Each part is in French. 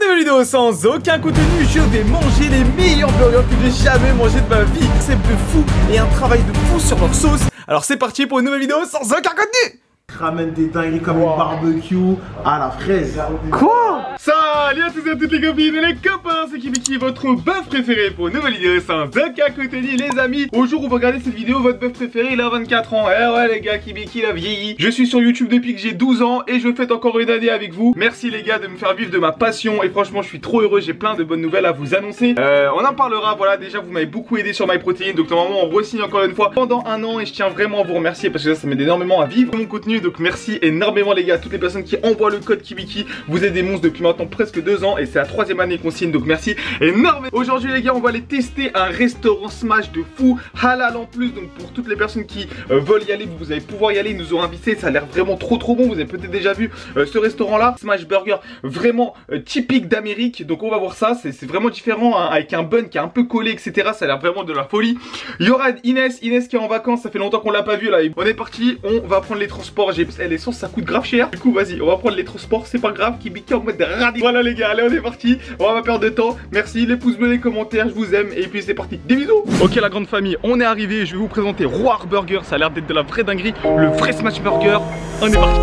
nouvelle vidéo sans aucun contenu. Je vais manger les meilleurs burgers que j'ai jamais mangé de ma vie. C'est de fou et un travail de fou sur leur sauce. Alors c'est parti pour une nouvelle vidéo sans aucun contenu. Ramène des dingueries comme le barbecue à la fraise. Quoi? Salut à tous et à toutes les copines et les copains, c'est Kibiki, votre bœuf préféré pour une nouvelle vidéo sans aucun contenu les amis. Aujourd'hui on va regarder cette vidéo, votre bœuf préféré il a 24 ans. Eh ouais les gars, Kibiki il a vieilli. Je suis sur YouTube depuis que j'ai 12 ans et je fête encore une année avec vous. Merci les gars de me faire vivre de ma passion et franchement je suis trop heureux, j'ai plein de bonnes nouvelles à vous annoncer. On en parlera, voilà, déjà vous m'avez beaucoup aidé sur MyProtein, donc normalement on re-signe encore une fois pendant un an et je tiens vraiment à vous remercier parce que ça m'aide énormément à vivre mon contenu. Donc merci énormément les gars, toutes les personnes qui envoient le code Kibiki. Vous êtes des monstres depuis maintenant presque 2 ans et c'est la 3e année qu'on signe, donc merci énormément. Aujourd'hui les gars on va aller tester un restaurant Smash de fou, halal en plus, donc pour toutes les personnes qui veulent y aller, vous allez pouvoir y aller, ils nous ont invités, ça a l'air vraiment trop bon. Vous avez peut-être déjà vu ce restaurant là, Smash Burger, vraiment typique d'Amérique. Donc on va voir ça, c'est vraiment différent hein, avec un bun qui est un peu collé etc, ça a l'air vraiment de la folie. Il y aura Inès qui est en vacances, ça fait longtemps qu'on l'a pas vu là. On est parti, on va prendre les transports, l'essence ça coûte grave cher. Du coup vas-y, on va prendre les transports, c'est pas grave, Kibiki en mode radis. Voilà les gars, allez on est parti, on va pas perdre de temps. Merci, les pouces bleus, les commentaires, je vous aime et puis c'est parti, des bisous. Ok la grande famille, on est arrivé, je vais vous présenter Roar Burger, ça a l'air d'être de la vraie dinguerie, le vrai Smash Burger. On est parti.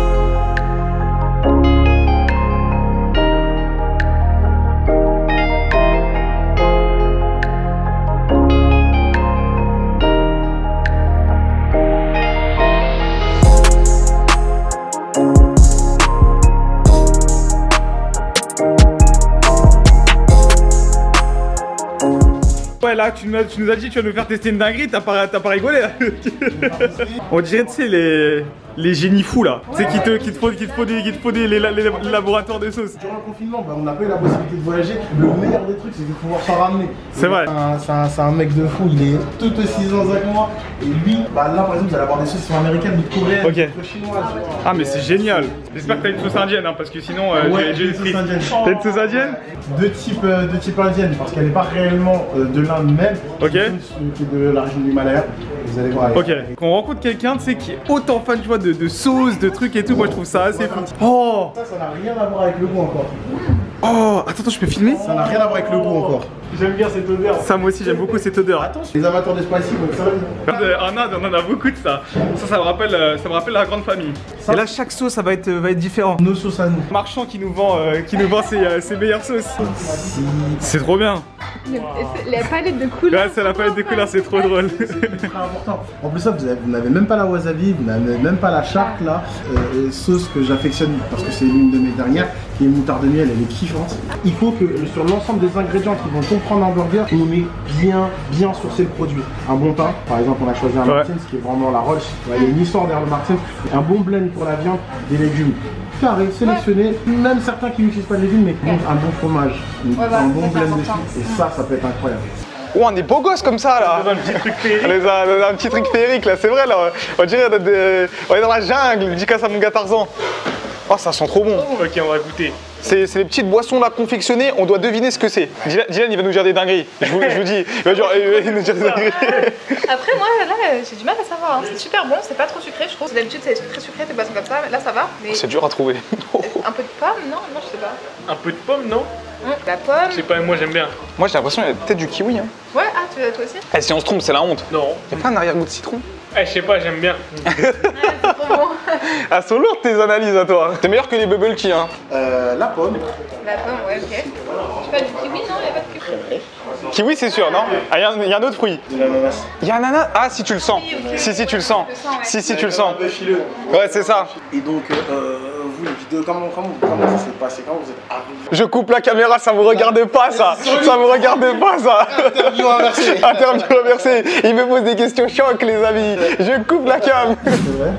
Ouais là tu nous as dit que tu vas nous faire tester une dinguerie, t'as pas rigolé là. On dirait tu sais les génies fous là, tu sais qui te faut les laboratoires de sauce. Durant le confinement, on n'a pas eu la possibilité de voyager. Le meilleur des trucs c'est de pouvoir s'en ramener. C'est vrai. C'est un mec de fou, il est tout aussi zinzin que moi. Et lui, bah là par exemple vous allez avoir des sauces qui sont américaines, d'autres coréennes, d'autres chinoises. Ah mais c'est génial. J'espère que t'as une sauce indienne hein, parce que sinon j'ai une sauce indienne. T'as une sauce indienne? Deux types indiennes parce qu'elle n'est pas réellement de l'Inde même. Ok. Qui est de la région du Himalaya. Vous allez voir. Ok. Quand on rencontre quelqu'un tu sais qui est autant fan tu vois de sauce, de trucs et tout, moi je trouve ça assez fou. Oh. Ça n'a rien à voir avec le goût encore. Oh, attends, je peux filmer? Ça n'a rien à voir avec le goût encore. J'aime bien cette odeur. Ça, moi aussi, j'aime beaucoup cette odeur. Attention, les amateurs de spicy, donc ça va. En Inde, on en a beaucoup de ça. Ça me rappelle la grande famille. Et là, chaque sauce, ça va être différent. Nos sauces à nous. Marchand qui nous vend ses meilleures sauces. C'est trop bien. La palette de couleurs. Ouais, c'est la palette de couleurs, c'est trop drôle. C'est très important. En plus, ça, vous n'avez même pas la wasabi, vous n'avez même pas la charte là. Sauce que j'affectionne parce que c'est l'une de mes dernières, qui est moutarde de miel, elle est kiffante. Il faut que sur l'ensemble des ingrédients qui vont comprendre un burger, on met bien sourcer le produit. Un bon pain, par exemple, on a choisi un Martins qui est vraiment la roche. Il y a une histoire derrière le Martins. Un bon blend pour la viande, des légumes carré, sélectionné, même certains qui n'utilisent pas de légumes, mais un bon fromage, un bon blend dessus, et ça peut être incroyable. Oh, on est beau gosse comme ça là. Un petit truc féerique. Un petit truc féerique là, c'est vrai là. On dirait on est dans la jungle, dis qu'à ça mon gars Tarzan. Oh, ça sent trop bon. Ok, on va goûter. C'est les petites boissons là confectionnées, on doit deviner ce que c'est. Dylan il va nous dire des dingueries, je vous dis, il va nous dire des dingueries. Après moi là j'ai du mal à savoir, hein. C'est super bon, c'est pas trop sucré je trouve. D'habitude c'est très sucré tes boissons comme ça, mais là ça va. Mais... C'est dur à trouver. Un peu de pomme, non je sais pas. Un peu de pomme non? La pomme. Je sais pas, moi j'aime bien. Moi j'ai l'impression qu'il y a peut-être du kiwi hein. Ouais, ah toi aussi? Eh si on se trompe c'est la honte. Non. Y'a pas un arrière-goût de citron? Eh, je sais pas, j'aime bien. Ouais, c'est trop bon. Ah, sont lourdes tes analyses à toi. T'es meilleur que les bubble tea hein. La pomme. La pomme, ouais, ok. Je sais pas, du kiwi, non? Y'a pas de kiwi. Kiwi, c'est sûr, non? Ah, y a un autre fruit. De l'ananas. Y'a un ananas? Ah, si tu le sens. Oui, okay. Si, tu le sens. Si, tu le sens. Ouais, c'est ça. Et donc, vous, les vidéos, comment ça s'est passé? Comment vous êtes arrivés? Je coupe la caméra, ça vous regarde pas, ça. Ça vous regarde pas, ça. Interview inversée. Interview inversée. Il me pose des questions chocs, les amis. Je coupe la cam. C'est vrai?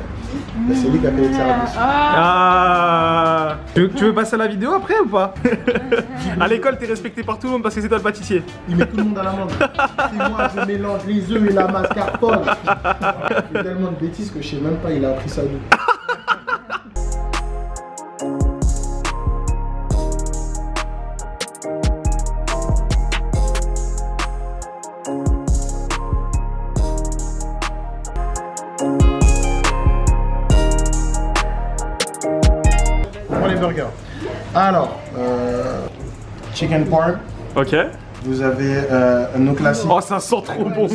C'est lui qui a fait les tiramisu. Ah. Tu veux passer à la vidéo après ou pas? À l'école, t'es respecté par tout le monde parce que c'est toi le pâtissier. Il met tout le monde à l'amende. C'est moi, je mélange les œufs et la mascarpone. Il fait tellement de bêtises que je sais même pas, il a appris ça d'où. burger. Alors, chicken parm. Ok. Vous avez nos classiques. Oh, ça sent trop bon.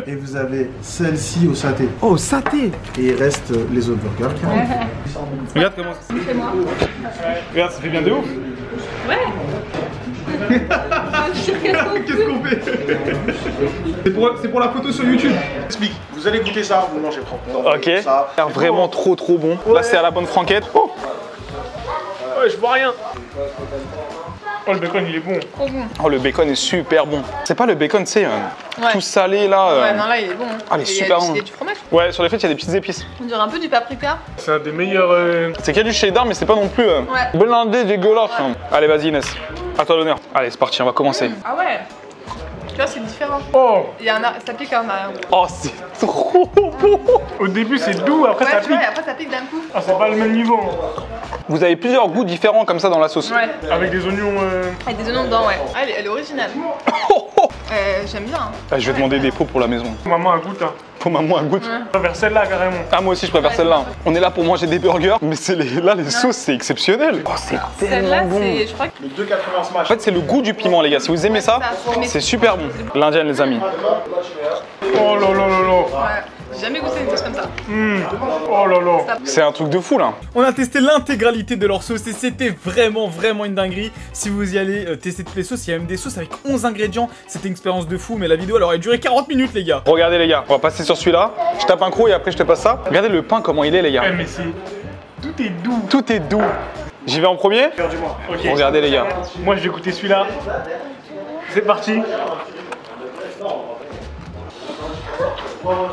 Et vous avez celle-ci au saté. Oh, saté. Et il reste les autres burgers. Regarde comment ça. C'est moi. Regarde, ça fait bien de ouf. Ouais. Qu'est-ce qu'on fait? C'est pour la photo sur YouTube. Explique. Vous allez goûter ça, vous mangez propre. Ok. Ça. Ça a l'air vraiment trop bon. Là, c'est à la bonne franquette. Oh. Ouais, je vois rien. Oh, le bacon, il est bon. Trop bon. Oh, le bacon est super bon. C'est pas le bacon, tu sais, tout salé là. Ouais, non, là, il est bon. Ah, il est super bon. Il y a du fromage. Ouais, sur les fêtes, il y a des petites épices. On dirait un peu du paprika. C'est un des meilleurs. C'est qu'il y a du cheddar, mais c'est pas non plus. Blindé dégueulasse. Ouais. Hein. Allez, vas-y, Inès. À toi l'honneur. Allez, c'est parti, on va commencer. Ah ouais. Tu vois, c'est différent. Oh, Il y a ça pique en arrière. oh, c'est trop bon. Au début c'est doux, après Ouais, ça tu vois, pique. et après ça pique d'un coup. Ah, c'est pas le même niveau. Vous avez plusieurs goûts différents comme ça dans la sauce. Ouais. Avec des oignons. Avec des oignons dedans, ouais. Ah, elle est originale. J'aime bien. Hein. Ah, je vais demander des pots pour la maison. Maman a goûte. Hein. Pour maman un goût. Je préfère celle-là carrément. Ah, moi aussi, je préfère celle-là. On est là pour manger des burgers, mais là, les sauces, c'est exceptionnel. Oh, c'est Celle-là, tellement bon. c'est. Je crois que. Les 2,80 smash. En fait, c'est le goût du piment, les gars. Si vous aimez ça, c'est super bon. L'indienne, les amis. Oh là là là là. Ouais. J'ai jamais goûté une sauce comme ça. Oh là là. C'est un truc de fou, là. On a testé l'intégralité de leurs sauces et c'était vraiment une dinguerie. Si vous y allez tester toutes les sauces, il y a même des sauces avec 11 ingrédients. C'était une expérience de fou, mais la vidéo elle aurait duré 40 minutes les gars. Regardez, les gars. On va passer sur celui-là. Je tape un croc et après, je te passe ça. Regardez le pain, comment il est, les gars. Eh, mais c'est. Tout est doux. Tout est doux. J'y vais en premier. Perdu-moi. Ok. Regardez, les gars. Moi je vais goûter celui-là. C'est parti.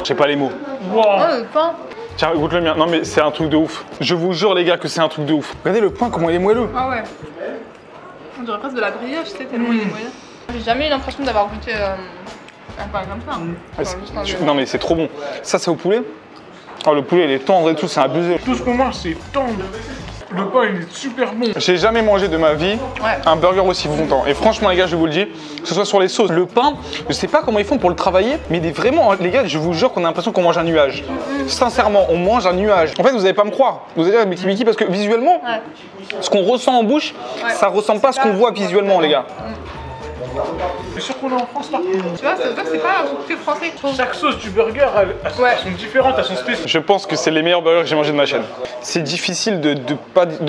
J'ai pas les mots. Wow. Oh, le pain. Tiens, goûte le mien. Non, mais c'est un truc de ouf. Je vous jure, les gars, que c'est un truc de ouf. Regardez le pain, comment il est moelleux. Ah ouais. On dirait presque de la brioche, tu sais, tellement il est moyen. J'ai jamais eu l'impression d'avoir goûté un pain comme ça. Enfin, juste un- Non, mais c'est trop bon. Ça, c'est au poulet. Oh, le poulet, il est tendre et tout, c'est abusé. Tout ce qu'on mange c'est tendre. Le pain il est super bon. J'ai jamais mangé de ma vie Ouais. un burger aussi longtemps. Et franchement, les gars, je vous le dis, que ce soit sur les sauces, le pain, je sais pas comment ils font pour le travailler, mais il est vraiment, les gars, je vous jure qu'on a l'impression qu'on mange un nuage. Sincèrement, on mange un nuage. En fait, vous allez pas me croire. Vous allez dire, Miki, parce que visuellement, Ouais. ce qu'on ressent en bouche, ça ressemble pas à ce qu'on voit visuellement, les gars. C'est sûr qu'on est en France là. Tu vois, c'est pas un truc français, je trouve. Chaque sauce du burger elles sont différentes, elles sont spéciales. Je pense que c'est les meilleurs burgers que j'ai mangé de ma chaîne. C'est difficile de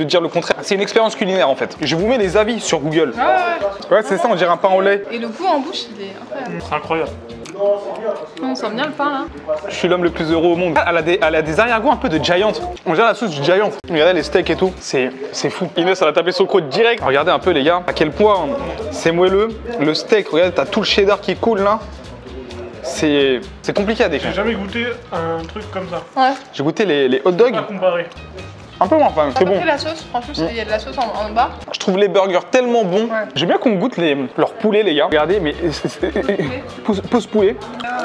dire le contraire. C'est une expérience culinaire en fait. Je vous mets les avis sur Google. Ouais, ouais. Ouais, c'est ça, on dirait un pain au lait. Et le goût en bouche, il est incroyable. C'est incroyable. On sent bien le pain là. Je suis l'homme le plus heureux au monde. Elle a des arrière-goûts un peu de Giant. On dirait la sauce du Giant. Regardez les steaks et tout. C'est fou. Inès, elle a tapé son code direct. Regardez un peu, les gars, à quel point c'est moelleux. Le steak, regardez, t'as tout le cheddar qui coule là. C'est compliqué à décrire. J'ai jamais goûté un truc comme ça. Ouais. J'ai goûté les hot dogs. Pas comparé. Un peu moins, enfin, c'est bon. Après la sauce, franchement, il y a de la sauce en bas. Je trouve les burgers tellement bons. Ouais. J'aime bien qu'on goûte leur poulet, les gars. Regardez, mais pose poulet.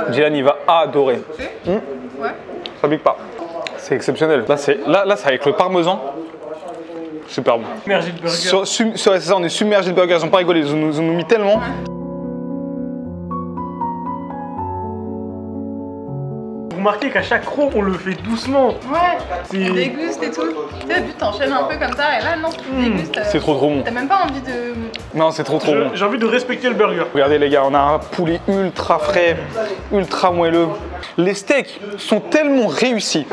Dylan, il va adorer. Ouais. Ça pique pas. C'est exceptionnel. Là, c'est avec le parmesan. Super bon. Mergé de burger. C'est ça, on est submergé de burgers. Ils ont pas rigolé, ils ont mis tellement. Vous remarquez qu'à chaque croc on le fait doucement. Ouais. C'est- On déguste et tout. Tu sais, au début, t'enchaînes un peu comme ça, et là, non, tu dégustes. C'est trop bon. T'as même pas envie de. Non, c'est trop bon. J'ai envie de respecter le burger. Regardez les gars, on a un poulet ultra frais, ultra moelleux. Les steaks sont tellement réussis.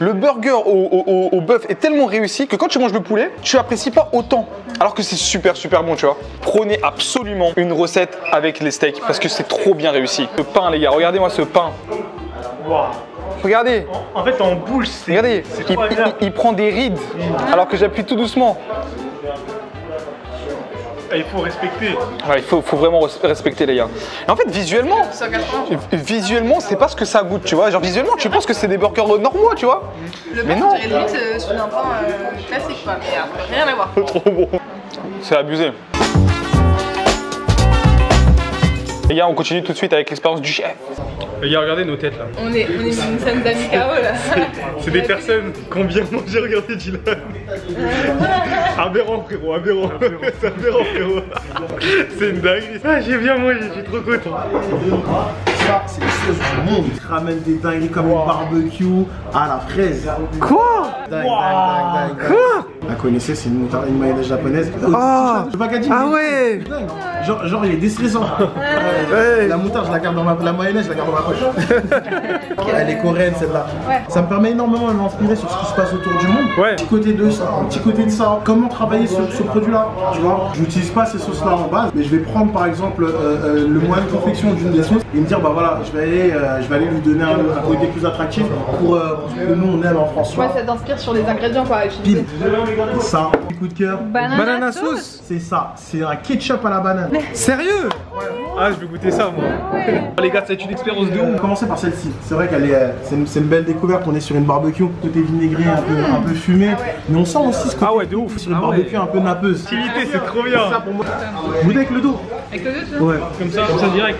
Le burger au bœuf est tellement réussi que quand tu manges le poulet, tu apprécies pas autant. Alors que c'est super bon, tu vois. Prenez absolument une recette avec les steaks parce que c'est trop bien réussi. Le pain, les gars, regardez-moi ce pain. Wow. Regardez, En fait en bouche c'est. regardez, C'est trop agréable. il prend des rides alors que j'appuie tout doucement. Il faut respecter. Ouais, il faut vraiment respecter les gars. Et en fait, visuellement, c'est pas ce que ça goûte, tu vois. Genre visuellement, tu penses que c'est des burgers normaux, tu vois. Le Mais pain, non. on dirait limite sur un pain classique, quoi. Mais après, rien à voir. Trop bon. C'est abusé. Les gars, on continue tout de suite avec l'expérience du chef. Les gars, regardez nos têtes là. On est une scène d'amis KO là. C'est des personnes qui ont bien mangé, regardez Dylan. Aberrant frérot, aberrant. C'est aberrant frérot. C'est une dinguerie. Ah, j'ai bien mangé, je suis trop content. Ça, c'est les sauces du monde. Ils ramènent des dingueries comme le barbecue à la fraise. Quoi? Dingue. Quoi? La connaissez, c'est une mayonnaise japonaise. Ah. Le packaging. Ah ouais. Genre il est déstressant. La moutarde, je la garde dans la mayonnaise, je la garde dans ma poche. Elle est coréenne celle-là. Ouais. Ça me permet énormément de m'inspirer sur ce qui se passe autour du monde. Ouais. Un petit côté de ça, un petit côté de ça. Comment travailler sur ce produit-là, tu vois. J'utilise pas ces sauces-là en base, mais je vais prendre par exemple le moyen de confection d'une des sauces et me dire bah voilà, je vais aller lui donner un côté plus attractif pour ce que nous on aime en France. Ouais, ça t'inspire sur les ingrédients quoi. Pile. Ça, coup de cœur. Banana sauce. C'est ça, c'est un ketchup à la banane. Sérieux? Ah, je vais goûter ça moi. Les gars, ça va être une expérience de On ouf. va commencer par celle-ci. C'est vrai qu'elle est, c'est une belle découverte. On est sur une barbecue, côté vinaigré, un peu fumé. Mais on sent aussi ce côté. Ah ouais, de ouf. Sur une barbecue un peu nappeuse. Utilité, c'est trop bien. Ça pour moi. Goûtez avec le dos. Avec le deux, Ouais. Comme ça direct.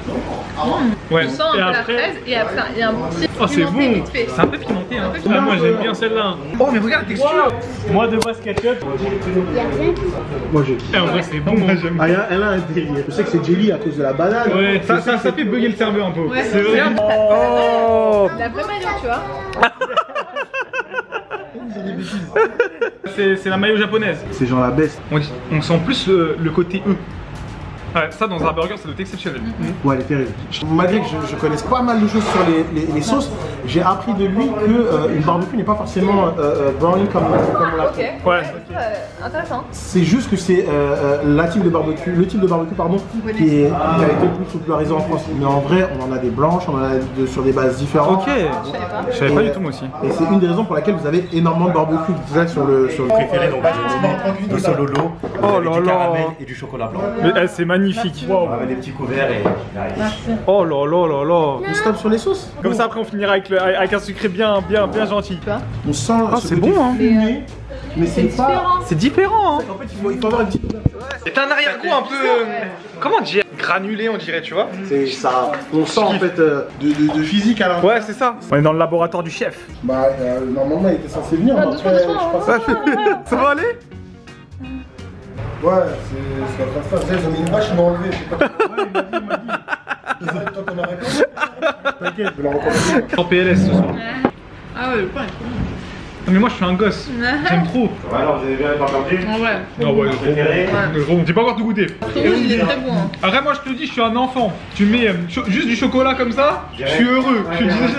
Ouais. tu sens un peu la fraise et après il y a un petit Oh, c'est pimenté bon. vite fait. C'est un peu pimenté. Hein. Ah, moi, j'aime bien celle-là. Oh, mais regarde la texture. Moi, de base ketchup. Moi j'ai. En vrai, c'est bon. Moi, j'aime. Ah, elle a un délire. Je sais que c'est jelly à cause de la banane. Ouais, ça fait bugger le serveur un peu. Ouais, C'est vrai. Oh. La vraie maillot, tu vois. C'est la mayo japonaise. C'est genre la baisse. On sent plus le côté E. Ouais, ça dans un burger, ça doit être exceptionnel. Ouais, elle est terrible. Malgré que je connaisse pas mal de choses sur les sauces, j'ai appris de lui que une barbecue n'est pas forcément brownie comme on l'a fait. Ouais. Intéressant. C'est juste que c'est le type de barbecue pardon, qui a été le plus popularisé en France. Mais en vrai, on en a des blanches, on en a sur des bases différentes. Ok. Je savais pas. Je savais pas du tout moi aussi. Et c'est une des raisons pour laquelle vous avez énormément de barbecue direct sur le Préféré donc du sololo, Oh là du là. caramel et du chocolat blanc. Mais c'est magnifique. On va mettre des petits couverts et Oh là là là là. On stop sur les sauces. Comme ça après on finira avec un sucré bien gentil. On sent c'est bon, hein. fumé, mais c'est pas... C'est différent hein. En fait, il faut avoir une petite... C'est un arrière-goût un peu... comment dire? Granulé on dirait, tu vois. C'est ça. On sent en fait de physique à l'intérieur. Ouais c'est ça. On est dans le laboratoire du chef. Bah normalement il était censé venir. mais doucement, après, doucement, je pense- Ça va aller? Ouais, c'est la première fois. Ils ont mis une vache, ils m'ont enlevé. Ouais, il m'a dit. Toi qu'on a répondu. T'inquiète, je vais la recommencer. En PLS ce soir. Ah ouais, le pain est trop bon. Non, mais moi je suis un gosse. J'aime trop. alors vous avez bien pas perdu. En vrai. Ah ouais, Préféré. gros. J'ai pas encore tout goûté. Tout le monde, il est très bon. Hein. Après moi je te dis, je suis un enfant. Tu mets juste du chocolat comme ça, je suis heureux.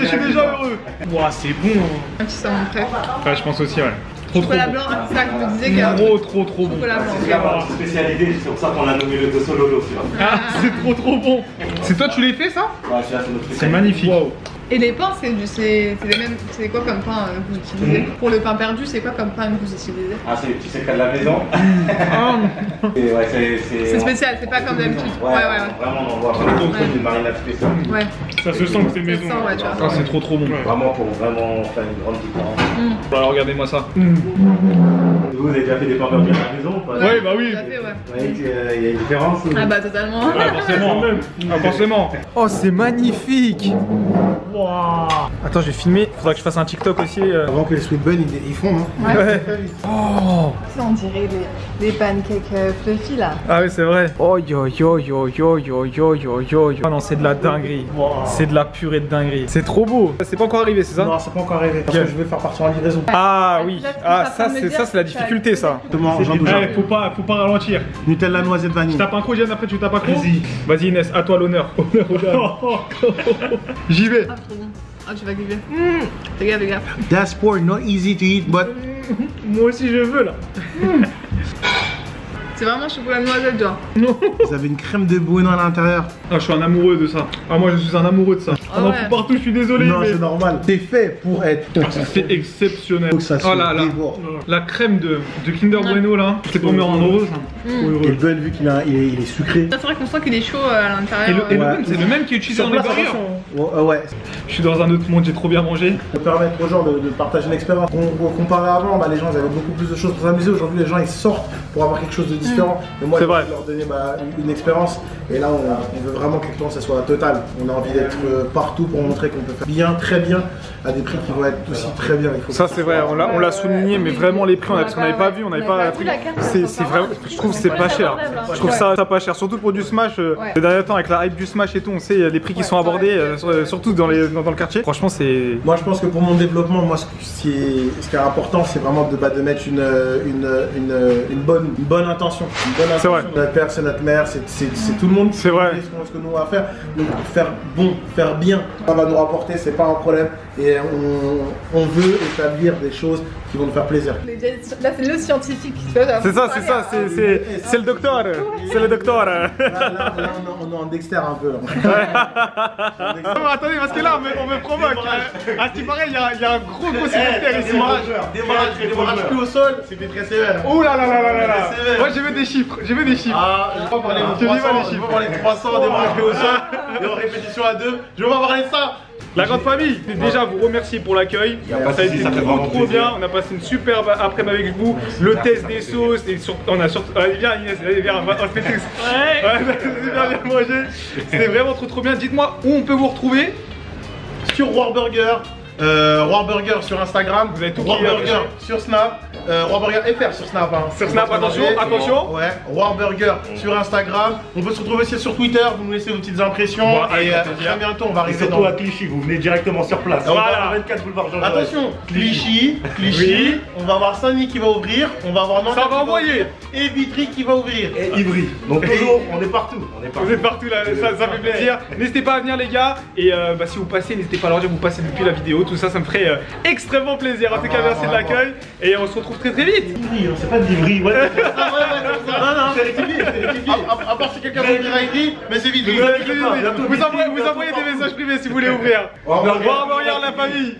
Je suis déjà heureux. Ouah, c'est bon. Un petit savon frais. Ouais, je pense aussi, ouais. Trop Chocolat blanc, c'est ça que je me disais qu'il y a un trop bon. chocolat blanc. C'est avoir une spécialité, c'est pour ça qu'on l'a nommé le sololo, tu vois. Ah, c'est trop bon. C'est toi tu l'as fait ça? Ouais, celui-là, c'est notre C'est spécialité. magnifique. Et les pains, c'est les mêmes. C'est quoi comme pain que vous utilisez? Pour le pain perdu, c'est quoi comme pain que vous utilisez? Ah, c'est tu sais le cas de la maison. Et ouais, C'est spécial, c'est pas comme d'habitude. Ouais, Vraiment, on voit vraiment une marinade spéciale. ouais. Ça se sent que c'est maison. Ça sent, ouais, tu vois. Ah, c'est trop bon. Vraiment pour vraiment faire une grande différence. Alors regardez-moi ça. Vous avez déjà fait des pains à la maison ou pas? Ouais, bah oui. Tout à fait, ouais. Ouais, il y a une différence. Ah bah totalement. Ouais, forcément. Ah, forcément. Oh c'est magnifique. Attends je vais filmer. Faudra que je fasse un TikTok aussi. Avant que les sweet buns ils font, hein. Ouais. Oh. Ça, on dirait les pancakes fluffy là. Ah oui c'est vrai. Oh yo yo yo yo yo yo yo yo. Ah non c'est de la dinguerie. C'est de la purée de dinguerie. C'est trop beau. C'est pas encore arrivé c'est ça? Non, c'est pas encore arrivé. Parce que je vais faire partir en livraison. Ah oui. Ah ça c'est la difficulté ça. Exactement, Jean Douza. Faut pas ralentir. Nutella noisette vanille. Tu tapes un coup, Jeanne, après tu tapes un coup. Vas-y Inès, à toi l'honneur. Honneur aux dames. J'y vais. Ah, trop bon. Ah, tu vas kiffer. Fais gaffe. That's poor, not easy to eat, but... Moi aussi je veux là. C'est vraiment chocolat noisette, toi. Vous avez une crème de bueno à l'intérieur. Ah, je suis un amoureux de ça. Ah, moi je suis un amoureux de ça. Ah On en ouais. fout partout, je suis désolé. Non, mais c'est normal. C'est fait pour être... c'est exceptionnel. Faut que ça se Oh là là. dévore. La crème de Kinder Bueno là, c'est pour me rendre heureux ça. Et le bun, vu qu'il est sucré. C'est vrai qu'on sent qu'il est chaud à l'intérieur. Et le Ouais. même, c'est le même qui est utilisé dans les burgers. Ouais. Je suis dans un autre monde, j'ai trop bien mangé. Ça permettre aux gens de partager une expérience. Comparé à avant, bah, les gens ils avaient beaucoup plus de choses pour s'amuser. Aujourd'hui, les gens ils sortent pour avoir quelque chose de différent. différent. Mais moi, C'est je vrai. veux leur donner une expérience. Et là, on veut vraiment que l'expérience elle soit totale. On a envie d'être partout pour montrer qu'on peut faire bien, très bien, à des prix qui vont être aussi très bien. Il faut Ça c'est vrai, on l'a souligné, mais vraiment les prix, parce qu'on n'avait pas vu, on n'avait pas. C'est vraiment, je trouve que c'est pas cher. Je trouve ça pas cher, surtout pour du Smash. Le dernier temps avec la hype du Smash et tout, on sait les prix qui sont abordés, surtout dans le quartier. Franchement, c'est. Moi, je pense que pour mon développement, moi, ce qui est important, c'est vraiment de mettre une bonne intention. Une bonne intention. Vrai. Notre père, c'est notre mère, c'est tout le monde. C'est vrai. Ce que nous on va faire. Donc, faire bon, faire bien, ça va nous rapporter, c'est pas un problème. Et on veut établir des choses qui vont nous faire plaisir. Là, c'est le scientifique. C'est ça, c'est le docteur. C'est le docteur. Là, on est en Dexter un peu. Là. Non, attendez, parce que là, on me provoque. À ce qui paraît, il y a un gros secrétaire ici. Démarrage plus au sol, c'était très sévère. Oh là là là là là. Moi, je veux des chiffres. Ah, je vais parler de 300, je vais parler de 300, démarrage plus au sol, et en répétition à 2, je vais parler de ça. La grande famille, déjà vous remercier pour l'accueil. Ça a été trop bien. On a passé une superbe après-midi avec vous. Le test des sauces et on a surtout. Allez viens Inès, allez viens, on le fait tous. Ouais, bien manger. C'était vraiment trop bien. Dites-moi où on peut vous retrouver. Sur Warburger, Warburger sur Instagram, Vous avez tout Warburger sur Snap, Warburger FR sur Snap. Hein. Sur Snap, attention. Ouais, Warburger sur Instagram. On peut se retrouver aussi sur Twitter, vous nous laissez vos petites impressions. Bon, et avec très bientôt, on va Et arriver surtout dans... à Clichy, vous venez directement sur place. Voilà. 24 boulevard Jean Jaurès. Attention, Clichy, Oui. on va avoir Saint-Denis qui va ouvrir, on va avoir Nantes Ça va qui va envoyer. ouvrir, et Vitry qui va ouvrir. Et Ivry. Donc toujours, on est partout. Vous êtes partout là, ça fait plaisir. N'hésitez pas à venir les gars. Et si vous passez, n'hésitez pas à leur dire que vous passez depuis la vidéo. Tout ça, ça me ferait extrêmement plaisir. En tout cas, merci de l'accueil. Et on se retrouve très vite. Ivry, hein, c'est pas d'Ivry. Ouais. Non, c'est rectifié. À part si quelqu'un veut ouvrir à Vitry, mais c'est Vitry. Vous envoyez des messages privés si vous voulez ouvrir. Warburger la famille.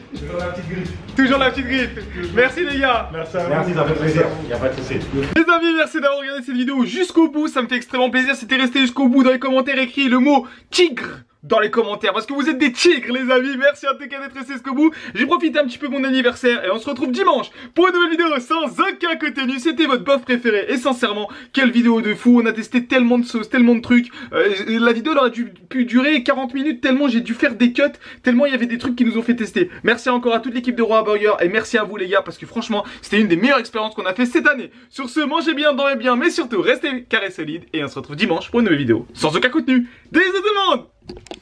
Toujours la petite griffe. Merci les gars. Merci, ça fait plaisir. Y'a pas de soucis. Les amis, merci d'avoir regardé cette vidéo jusqu'au bout. Ça me fait extrêmement plaisir. C'était resté jusqu'au bout. Dans les commentaires, écrit le mot tigre dans les commentaires parce que vous êtes des tigres les amis. Merci en tout cas d'être resté jusqu'au bout. J'ai profité un petit peu de mon anniversaire et on se retrouve dimanche pour une nouvelle vidéo sans aucun contenu. C'était votre bof préféré et sincèrement quelle vidéo de fou. On a testé tellement de sauces, tellement de trucs. La vidéo elle aurait pu durer 40 minutes tellement j'ai dû faire des cuts, tellement il y avait des trucs qui nous ont fait tester. Merci encore à toute l'équipe de Warburger et merci à vous les gars parce que franchement c'était une des meilleures expériences qu'on a fait cette année. Sur ce, mangez bien, dormez bien mais surtout restez carré solide et on se retrouve dimanche pour une nouvelle vidéo sans aucun contenu. Bisous tout le monde.